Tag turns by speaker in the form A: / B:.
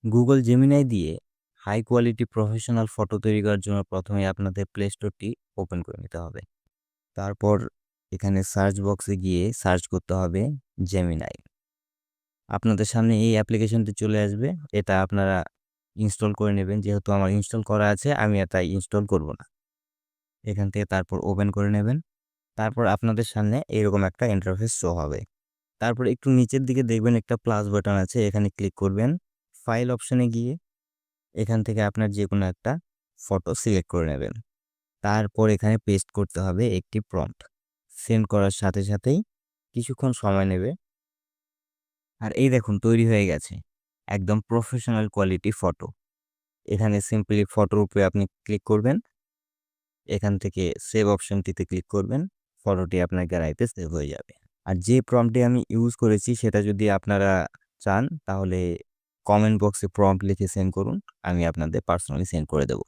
A: Google Gemini দিয়ে high quality professional photo তৈরি করার জন্য প্রথমে আপনাদের প্লে স্টোরটি ওপেন করে নিতে হবে। তারপর এখানে সার্চ বক্সে গিয়ে সার্চ করতে হবে জেমিনাই। আপনাদের সামনে এই অ্যাপ্লিকেশনটি চলে আসবে। এটা আপনারা ইনস্টল করে নেবেন। যেহেতু আমার ইনস্টল করা আছে, আমি তাই ইনস্টল করব না। এখান থেকে তারপর ওপেন করে নেবেন। তারপর আপনাদের সামনে এরকম একটা ইন্টারফেস শো হবে। তারপর একটু নিচের দিকে দেখবেন একটা প্লাস বাটন আছে, এখানে ক্লিক করবেন। ফাইল অপশনে গিয়ে এখান থেকে আপনার যে কোনো একটা ফটো সিলেক্ট করে নেবেন। তারপর এখানে পেস্ট করতে হবে একটি প্রম্পট। সেন্ড করার সাথে সাথেই কিছুক্ষণ সময় নেবে। আর এই দেখুন তৈরি হয়ে গেছে একদম প্রফেশনাল কোয়ালিটি ফটো। এখানে সিম্পলি ফটোর উপরে আপনি ক্লিক করবেন। এখান থেকে সেভ অপশনটিতে ক্লিক করবেন। ফটোটি আপনার গ্যালারিতে সেভ হয়ে যাবে। আর যে প্রম্পটটি আমি ইউজ করেছি সেটা যদি আপনারা চান তাহলে কমেন্ট বক্সে প্রম্পট লিখে সেন্ড করুন। আমি আপনাদের পার্সোনালি সেন্ড করে দেব।